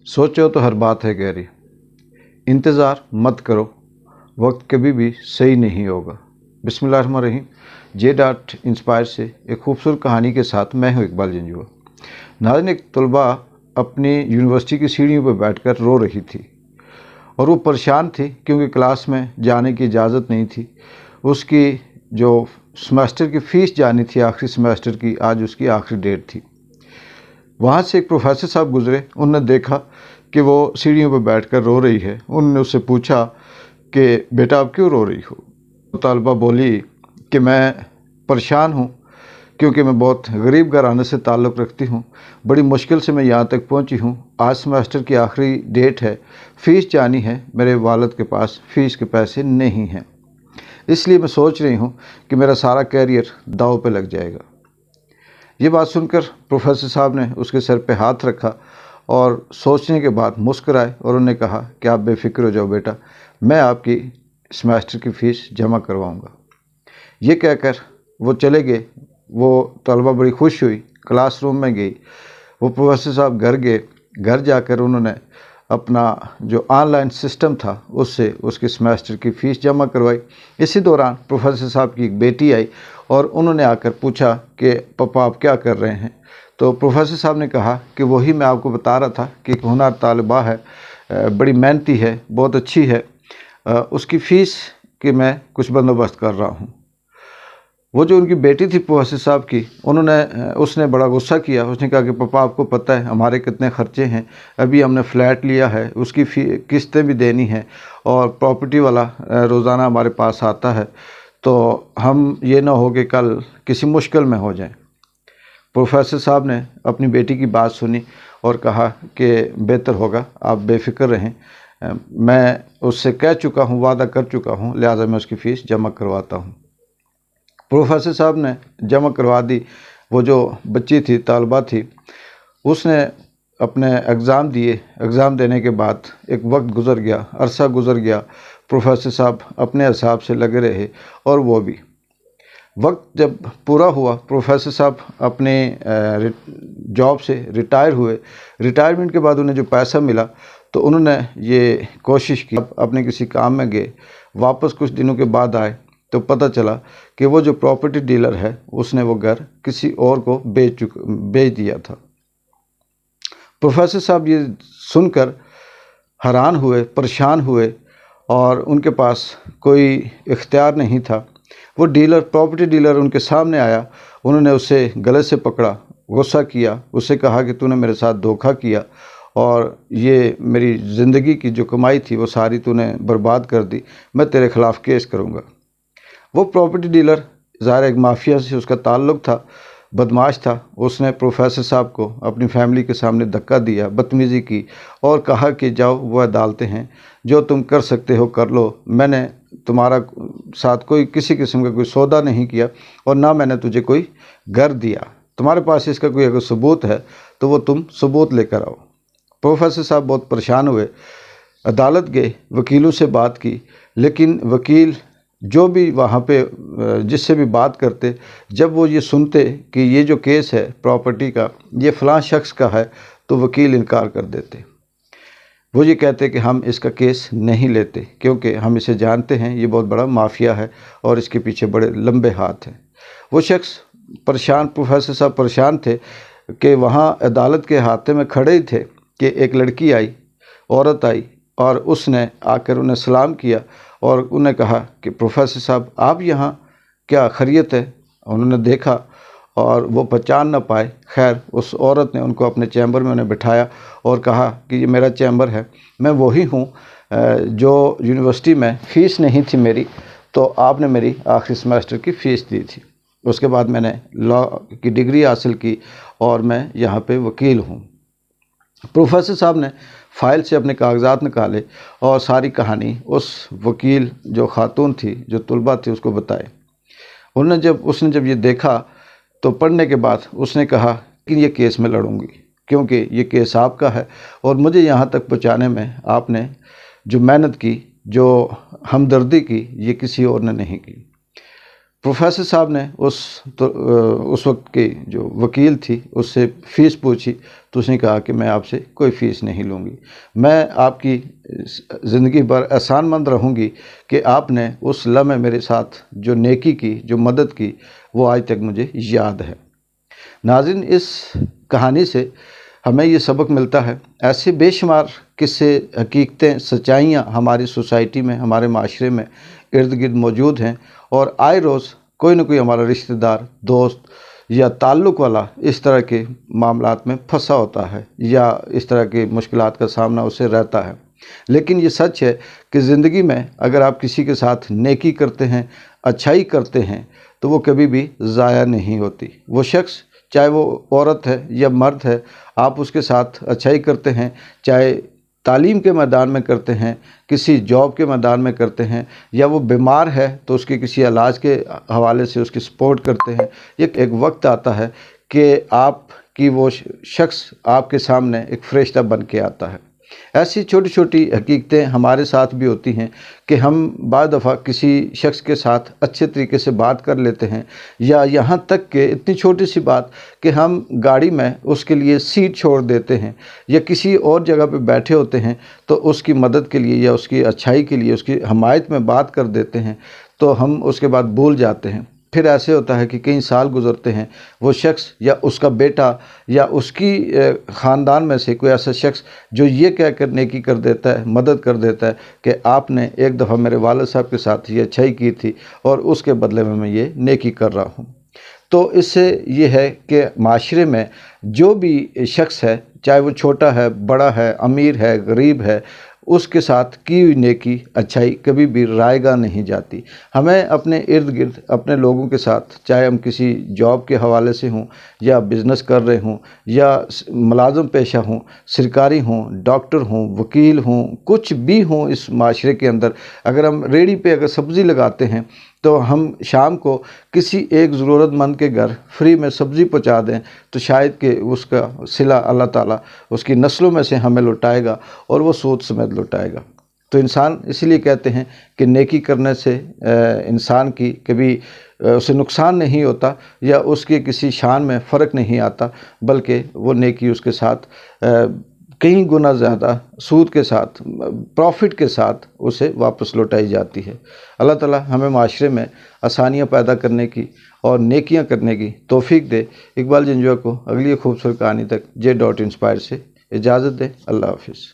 सोचो तो हर बात है गहरी, इंतज़ार मत करो, वक्त कभी भी सही नहीं होगा। बिस्मिल्लाहिर्रहमानिर्रहीम। J.Inspire से एक खूबसूरत कहानी के साथ मैं हूँ इकबाल जंजुआ। नाज़रीन, एक तलबा अपनी यूनिवर्सिटी की सीढ़ियों पर बैठकर रो रही थी और वो परेशान थी क्योंकि क्लास में जाने की इजाज़त नहीं थी। उसकी जो सेमेस्टर की फ़ीस जानी थी, आखिरी सेमेस्टर की, आज उसकी आखिरी डेट थी। वहाँ से एक प्रोफेसर साहब गुज़रे। उन्होंने देखा कि वो सीढ़ियों पर बैठकर रो रही है। उन्होंने उससे पूछा कि बेटा आप क्यों रो रही हो? तो तालिबा बोली कि मैं परेशान हूँ क्योंकि मैं बहुत गरीब घराने से ताल्लुक़ रखती हूँ। बड़ी मुश्किल से मैं यहाँ तक पहुँची हूँ। आज सेमेस्टर की आखिरी डेट है, फ़ीस जानी है, मेरे वालिद के पास फ़ीस के पैसे नहीं हैं, इसलिए मैं सोच रही हूँ कि मेरा सारा कैरियर दांव पे लग जाएगा। ये बात सुनकर प्रोफेसर साहब ने उसके सर पे हाथ रखा और सोचने के बाद मुस्कुराए और उन्होंने कहा कि आप बेफिक्र हो जाओ बेटा, मैं आपकी सेमेस्टर की फ़ीस जमा करवाऊँगा। ये कहकर वो चले गए। वो तलबा बड़ी खुश हुई, क्लासरूम में गई। वो प्रोफेसर साहब घर गए। घर जाकर उन्होंने अपना जो ऑनलाइन सिस्टम था उससे उसकी सेमेस्टर की फ़ीस जमा करवाई। इसी दौरान प्रोफेसर साहब की एक बेटी आई और उन्होंने आकर पूछा कि पापा आप क्या कर रहे हैं? तो प्रोफेसर साहब ने कहा कि वही मैं आपको बता रहा था कि एक होनहार तालिबा है, बड़ी मेहनती है, बहुत अच्छी है, उसकी फ़ीस की मैं कुछ बंदोबस्त कर रहा हूँ। वो जो उनकी बेटी थी प्रोफेसर साहब की, उसने बड़ा गुस्सा किया। उसने कहा कि पापा आपको पता है हमारे कितने ख़र्चे हैं, अभी हमने फ़्लैट लिया है, उसकी किस्तें भी देनी हैं और प्रॉपर्टी वाला रोज़ाना हमारे पास आता है, तो हम ये ना हो कि कल किसी मुश्किल में हो जाएं। प्रोफेसर साहब ने अपनी बेटी की बात सुनी और कहा कि बेहतर होगा आप बेफ़िक्र रहें, मैं उससे कह चुका हूँ, वादा कर चुका हूँ, लिहाजा मैं उसकी फ़ीस जमा करवाता हूँ। प्रोफेसर साहब ने जमा करवा दी। वो जो बच्ची थी, तालिबा थी, उसने अपने एग्ज़ाम दिए। एग्ज़ाम देने के बाद एक वक्त गुज़र गया, अरसा गुज़र गया। प्रोफेसर साहब अपने हिसाब से लगे रहे और वो भी। वक्त जब पूरा हुआ, प्रोफेसर साहब अपने जॉब से रिटायर हुए। रिटायरमेंट के बाद उन्हें जो पैसा मिला तो उन्होंने ये कोशिश की, अपने किसी काम में गए। वापस कुछ दिनों के बाद आए तो पता चला कि वो जो प्रॉपर्टी डीलर है उसने वो घर किसी और को बेच दिया था। प्रोफेसर साहब ये सुनकर हैरान हुए, परेशान हुए और उनके पास कोई इख्तियार नहीं था। वो डीलर, प्रॉपर्टी डीलर उनके सामने आया। उन्होंने उसे गले से पकड़ा, गुस्सा किया, उससे कहा कि तूने मेरे साथ धोखा किया और ये मेरी ज़िंदगी की जो कमाई थी वो सारी तूने बर्बाद कर दी, मैं तेरे ख़िलाफ़ केस करूँगा। वो प्रॉपर्टी डीलर ज़ाहिर एक माफिया से उसका ताल्लुक़ था, बदमाश था। उसने प्रोफेसर साहब को अपनी फैमिली के सामने धक्का दिया, बदतमीज़ी की और कहा कि जाओ, वो अदालतें हैं, जो तुम कर सकते हो कर लो, मैंने तुम्हारा साथ कोई किसी किस्म का कोई सौदा नहीं किया और ना मैंने तुझे कोई घर दिया। तुम्हारे पास इसका कोई अगर सबूत है तो वो तुम सबूत लेकर आओ। प्रोफेसर साहब बहुत परेशान हुए, अदालत गए, वकीलों से बात की, लेकिन वकील जो भी वहाँ पे जिससे भी बात करते, जब वो ये सुनते कि ये जो केस है प्रॉपर्टी का, ये फ़लाँ शख्स का है, तो वकील इनकार कर देते। वो ये कहते कि हम इसका केस नहीं लेते क्योंकि हम इसे जानते हैं, ये बहुत बड़ा माफिया है और इसके पीछे बड़े लंबे हाथ हैं। वो शख्स परेशान, प्रोफेसर साहब परेशान थे कि वहाँ अदालत के हाथे में खड़े ही थे कि एक लड़की आई, औरत आई और उसने आकर उन्हें सलाम किया और उन्हें कहा कि प्रोफेसर साहब आप यहाँ, क्या खैरियत है? उन्होंने देखा और वो पहचान ना पाए। खैर, उस औरत ने उनको अपने चैम्बर में उन्हें बिठाया और कहा कि ये मेरा चैम्बर है, मैं वही हूँ जो यूनिवर्सिटी में फ़ीस नहीं थी मेरी, तो आपने मेरी आखिरी सेमेस्टर की फ़ीस दी थी। उसके बाद मैंने लॉ की डिग्री हासिल की और मैं यहाँ पे वकील हूँ। प्रोफेसर साहब ने फ़ाइल से अपने कागजात निकाले और सारी कहानी उस वकील जो ख़ातून थी, जो तलबा थी, उसको बताए। उसने जब ये देखा तो पढ़ने के बाद उसने कहा कि ये केस मैं लड़ूंगी क्योंकि ये केस आपका है और मुझे यहाँ तक पहुँचाने में आपने जो मेहनत की, जो हमदर्दी की, ये किसी और ने नहीं की। प्रोफेसर साहब ने उस वक्त की जो वकील थी उससे फ़ीस पूछी तो उसने कहा कि मैं आपसे कोई फ़ीस नहीं लूँगी, मैं आपकी ज़िंदगी भर एहसानमंद रहूँगी कि आपने उस लम्हे मेरे साथ जो नेकी की, जो मदद की, वो आज तक मुझे याद है। नाज़रीन, इस कहानी से हमें ये सबक मिलता है, ऐसे बेशुमार किस्से, हकीकतें, सच्चाइयाँ हमारी सोसाइटी में, हमारे माशरे में इर्द गिर्द मौजूद हैं और आए रोज़ कोई ना कोई हमारा रिश्तेदार, दोस्त या ताल्लुक़ वाला इस तरह के मामलात में फंसा होता है या इस तरह की मुश्किलात का सामना उसे रहता है। लेकिन ये सच है कि ज़िंदगी में अगर आप किसी के साथ नेकी करते हैं, अच्छाई करते हैं, तो वो कभी भी ज़ाया नहीं होती। वो शख्स, चाहे वो औरत है या मर्द है, आप उसके साथ अच्छाई करते हैं, चाहे तालीम के मैदान में करते हैं, किसी जॉब के मैदान में करते हैं, या वो बीमार है तो उसके किसी इलाज के हवाले से उसकी सपोर्ट करते हैं। एक वक्त आता है कि आपकी वो शख्स आपके सामने एक फरिश्ता बन के आता है। ऐसी छोटी छोटी हकीकतें हमारे साथ भी होती हैं कि हम बाद दफ़ा किसी शख्स के साथ अच्छे तरीके से बात कर लेते हैं, या यहाँ तक कि इतनी छोटी सी बात कि हम गाड़ी में उसके लिए सीट छोड़ देते हैं या किसी और जगह पे बैठे होते हैं तो उसकी मदद के लिए या उसकी अच्छाई के लिए, उसकी हमायत में बात कर देते हैं, तो हम उसके बाद भूल जाते हैं। फिर ऐसे होता है कि कई साल गुज़रते हैं, वो शख्स या उसका बेटा या उसकी ख़ानदान में से कोई ऐसा शख्स जो ये कह कर नेकी कर देता है, मदद कर देता है कि आपने एक दफ़ा मेरे वालिद साहब के साथ ये अच्छाई की थी और उसके बदले में मैं ये नेकी कर रहा हूँ। तो इससे ये है कि माशरे में जो भी शख्स है, चाहे वो छोटा है, बड़ा है, अमीर है, गरीब है, उसके साथ की हुई नेकी, अच्छाई कभी भी रायगा नहीं जाती। हमें अपने इर्द गिर्द अपने लोगों के साथ, चाहे हम किसी जॉब के हवाले से हों या बिज़नेस कर रहे हों या मुलाज़िम पेशा हों, सरकारी हों, डॉक्टर हों, वकील हों, कुछ भी हों इस माशरे के अंदर, अगर हम रेहड़ी पे अगर सब्ज़ी लगाते हैं तो हम शाम को किसी एक ज़रूरतमंद के घर फ्री में सब्ज़ी पहुंचा दें तो शायद कि उसका सिला अल्लाह ताला उसकी नस्लों में से हमें लौटाएगा और वो सूद समेत लौटाएगा। तो इंसान इसीलिए कहते हैं कि नेकी करने से इंसान की कभी उसे नुकसान नहीं होता या उसके किसी शान में फ़र्क नहीं आता, बल्कि वो नेकी उसके साथ कई गुना ज़्यादा सूद के साथ, प्रॉफिट के साथ उसे वापस लौटाई जाती है। अल्लाह ताला हमें माशरे में आसानियाँ पैदा करने की और नेकियां करने की तौफीक दे। इकबाल जंजुआ को अगली खूबसूरत कहानी तक J.Inspire से इजाज़त दे। अल्लाह हाफिज़।